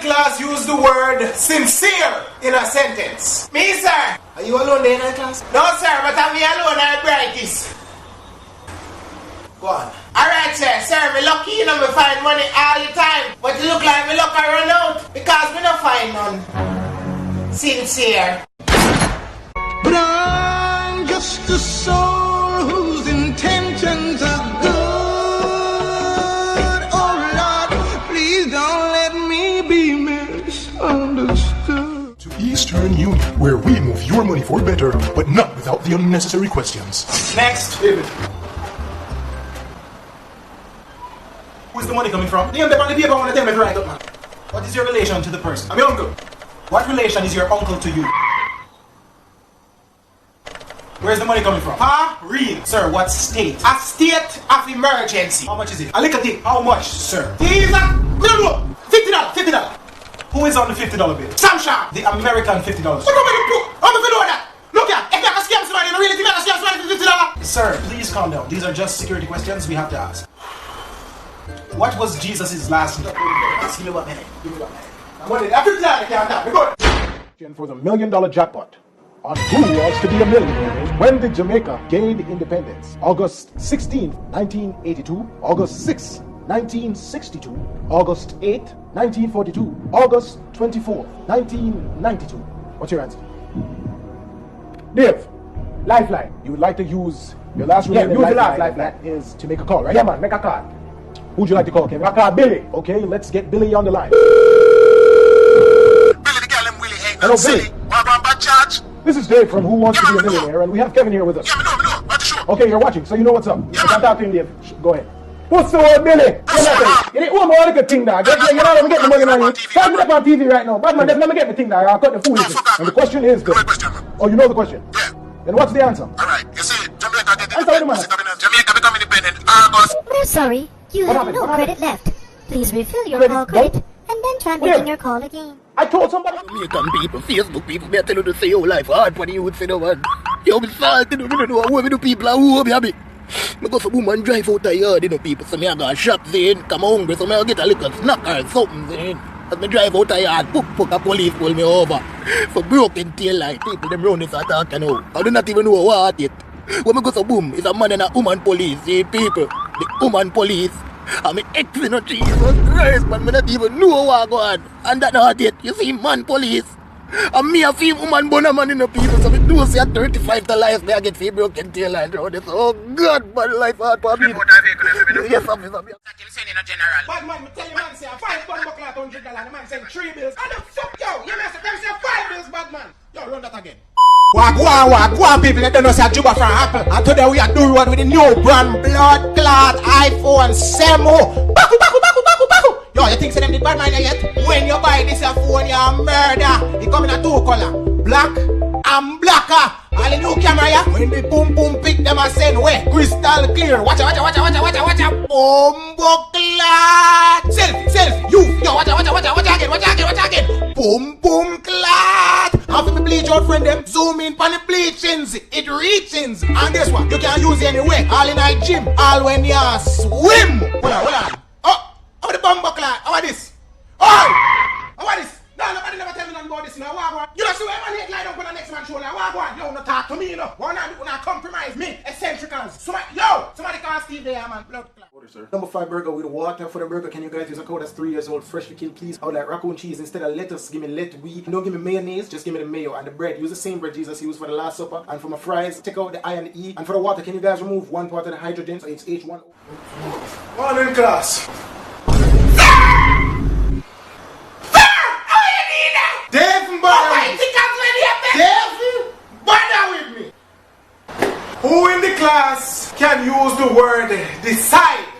the class use the word sincere in a sentence? Me, sir. Are you alone there in the class? No, sir, but I'm me alone at Brightest. Go on. Alright, sir. Sir, me lucky, you know, me find money all the time. But it look like me luck I run out because me not find none sincere. But I'm just a soul whose intentions are good. Oh Lord, please don't let me be misunderstood. To Eastern Union, where we move your money for better, but not without the unnecessary questions. Next. David. Where's the money coming from? Name them on the paper, I want to tell me right up, man. What is your relation to the person? I'm your uncle. What relation is your uncle to you? Where's the money coming from? Real. Sir, what state? A state of emergency. How much is it? A little thing. How much, sir? These are, we don't know, $50, $50. Who is on the $50 bill? Sam Sharp. The American $50. What do you mean? How do you know that? Look at, if you can scam somebody, you really think I can scam somebody for $50? Sir, please calm down. These are just security questions we have to ask. What was Jesus' last name? Give me 1 minute. Give me 1 minute. What did after that? I can't talk. We're good. For the $1 million jackpot on Who Wants to Be a Millionaire. When did Jamaica gain independence? August 16, 1982, August 6, 1962, August 8, 1942, August 24, 1992. What's your answer? Dave, lifeline. You would like to use your last remaining lifeline. That is to make a call, right? Yeah, man, make a call. Who'd you like to call, Kevin? I call Billy. Okay, let's get Billy on the line. Billy the girl I'm Willie ain't Hello, silly. Billy. What about bad charge? This is Dave from Who Wants to Be a me know. Millionaire, and we have Kevin here with us. Yeah, me know. What the show? Okay, you're watching, so you know what's up. Yeah, I can man. talk to him, Dave. Go ahead. What's the word, Billy? You need one more little thing now. You know, let me get the money on you. Start me up on TV right now. Batman, let me get the thing now. I'll cut the foolishness. fuck off, And the question is, Good question, man. oh, you know the question? Yeah. Then what's the answer? Alright, you see, Jamaica get I'm sorry, man. independent. Jamaica become independent August. We're sorry. You What have happened? no What credit left. Please refill your Credit? call credit and then try Where? making your call again. I told somebody. American people, Facebook people, me tell you to say your life hard for the youth, you know, man. You be salty, you don't know what we do people are who be happy. I go some woman drive out the yard, you know, people, so me I go shop in, come hungry, so me I get a little snack or something in. As me drive out the yard, a police pull me over. For broken tail light, people them round this attack, you know. I do not even know what it. When me go so boom, it's a man and a woman police, see people, the woman police. I'm an excellent Jesus Christ, man, I don't even know what go on. And that not it, you see, man police. And me a feel woman bona man in the people, so me do say at 35 to life, me I get fee broken tail line round this. Oh God, man, life hard for me. Yes, officer. Bad man, me tell you, man, say a 5 bun buckle at $100. The man saying 3 bills. And the fuck yo, you mess up, them say 5 bills, bad man. Yo, run that again. Wagwan, people, let them know say Juba from Apple. And today we are doing what with the new brand blood clot iPhone Semo. Baku. Yo, you think say them did bad mind yet? When you buy this phone, you're a murder. It come in a 2 color, black and blacker. All the new camera, yeah. When the boom pick them and send way, crystal clear. Watch out. Bombo clot. Selfie. You, yo, watch again. Boom clot. How to bleach out friend them? Zoom in on the bleachings. It reachings. And guess what? You can use it anyway. All in a gym. All when you swim. Hold on. Oh, how the bombo clot? How about this? Oh, how about this? No, nobody never tell me nothing about this now. You don't see where man hate lie down on the next man's shoulder. You don't talk to me, you know. Why not compromise me? Eccentricals. Somebody call Steve there, man. Blood clot. Order, sir. Number 5 burger with water for the burger. Can you guys use a code that's 3 years old, freshly killed, please? I would like raccoon cheese instead of lettuce. Give me wheat. Don't give me mayonnaise. Just give me the mayo and the bread. Use the same bread Jesus used for the Last Supper. And for my fries, take out the I and the E. And for the water, can you guys remove 1 part of the hydrogen? So it's H1O. Morning, class. Dave, bother with me. Who in the class can use the word decide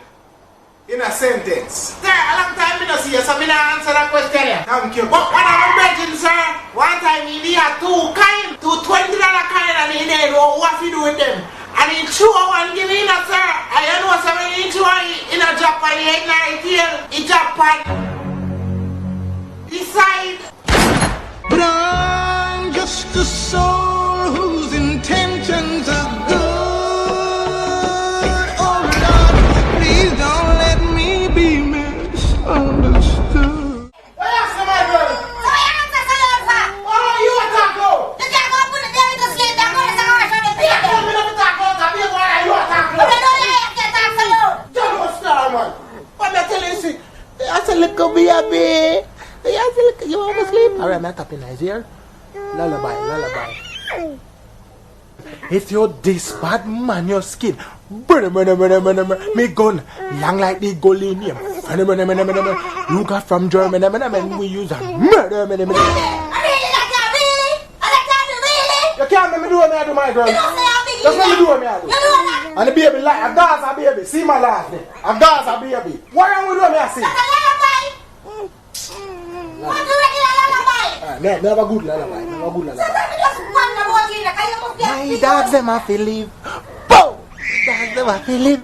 in a sentence? Sir, a long time I don't see you, so I don't answer that question. Thank you. But when I'm brethren, sir, one time he had 2 kind, 2 $20 kind, and he didn't know what to do with them. And he chew one give in, sir. I don't know, so when he chew in a Japan, he ain't like tail. He Japan. Decide. But I'm just a soul whose intentions are good. Oh Lord, please don't let me be misunderstood. Well, somebody baby. You want to sleep? Alright, man, tap in his ear. Lullaby, lullaby. If you're this bad man, your skin me gun long like the goalie name. You got from Germany, we use a murder. You can't make me do what I do, my girl. Just let me do what I do. And the baby like a Gaza baby. See my last name. A Gaza baby. What are you doing? I see. Never good lullaby. Never good lullaby. My dogs them have to live. Boom. Dogs them have to live.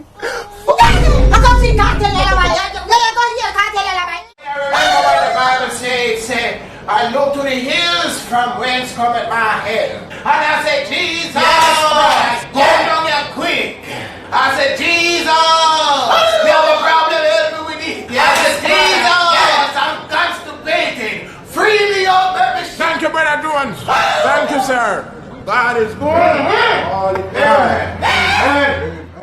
I look to the hills from whence cometh my help. And I said, Jesus, go down here quick. I said, Jesus, you have a problem, help me with it. I said, Jesus, I'm constipated. Free me up, baby. Thank you, Brother Jones. Thank you, sir. God is good. All the time.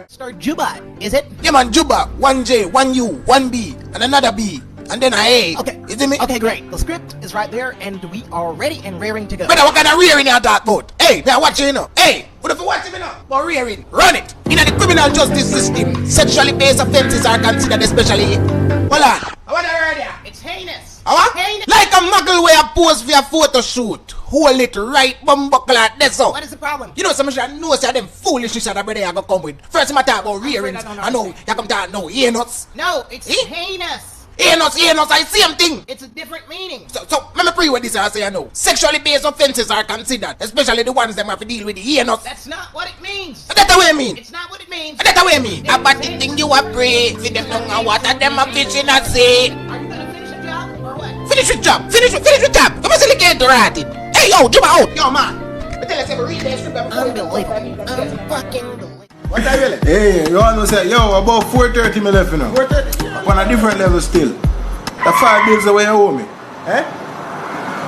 Start Juba, is it? Yeah, man, Juba. 1J, 1U, 1B, and another B. And then A. Okay. Is it me? Okay, great. The script is right there, and we are ready and raring to go. Brother, what kind of rearing you talk about? Hey, now watch you know. Hey, what if you watch me now? For rearing, run it. In the criminal justice system, sexually based offenses are considered especially. Hold on. What I heard there? It's heinous. What? Heinous. Like a muggle where a pose for a photo shoot. Hold it right bumbuckle like this so. What is the problem? You know some shit I know say them foolishness that brother you go come with. First I'm talk about rearings. I know you come talk now, nuts. No, it's Eh? heinous. Nuts, I see them thing. It's a different meaning. So let me pre with this I say I know. Sexually based offenses are considered, especially the ones that have to deal with the nuts. That's not what it means. That's the way I mean. It's not what it means. That's the way I mean. About the thing you are pray, for them don't know what them a fish in a sea. Are you gonna finish the job or what? Finish your job. Finish your job. Come on, silly kid, right it. Hey, yo, jump out. Yo, man. I tell you, say, read that script. Unbelievable. Unfucking believable. What I really? Hey, you all know say, yo, about 4:30 me left, you know. 4:30. On a different level still. The 5 bills away you owe me. Eh?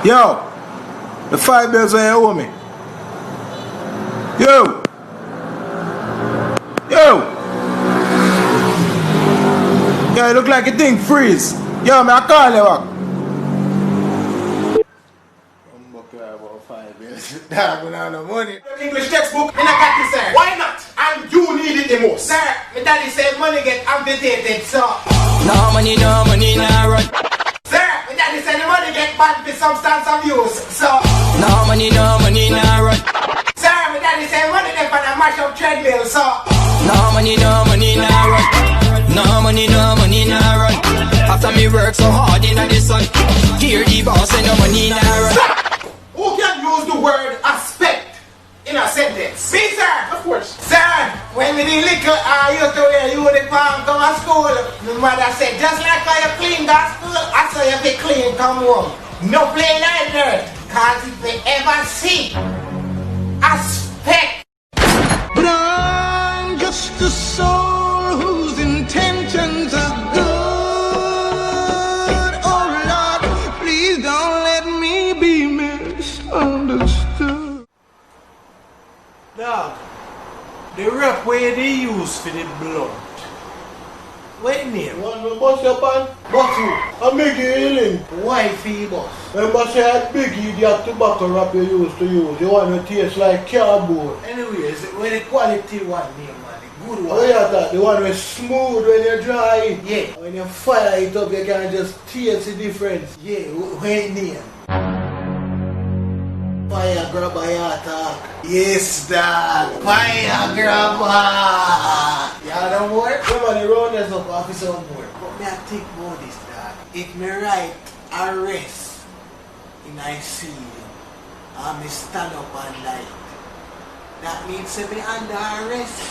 Yo, the 5 bills away you owe me. Yo. Yeah, it look like a thing freeze. Yo, me I call you back. Dog, we don't have no money. English textbook, me not got this, sir. Why not? And you need it the most. Sir, my daddy said money get amputated, so. No money, no run. Sir, my daddy said the money get banned for substance abuse, so. No money, no run. Sir, my daddy said money get on a mash up treadmill, so. No money, no run. No money, no run. After me work so hard in the sun, hear the boss say no money, no run. Who can use the word aspect in a sentence? Me, sir. Of course. Sir, when we did little, I used to wear uniform come to school. My mother said, just like how you clean that school, I saw you be clean come home. No play like that. Cause if they ever see aspect. But I'm just a soul whose intentions are good. Oh Lord, please don't let me be misunderstood. Dog, the rap where they use for the blood. What name? One will bust your pan, bust you. I make you healing. Why fee boss? Remember say that Biggie, the tobacco wrap you used to use. The one that tastes like cardboard. Anyways, where the quality one name, man, the good one. Oh yeah, that the one that's smooth when you dry it. Yeah. When you fire it up, you can just taste the difference. Yeah, where name? Fire grabber you attack. Yes, dog. Fire grabber. You know more? Come on, the round is up, officer more. But me I think about this, dog. If me write arrest in I see you, and me stand up and light, that means me under arrest.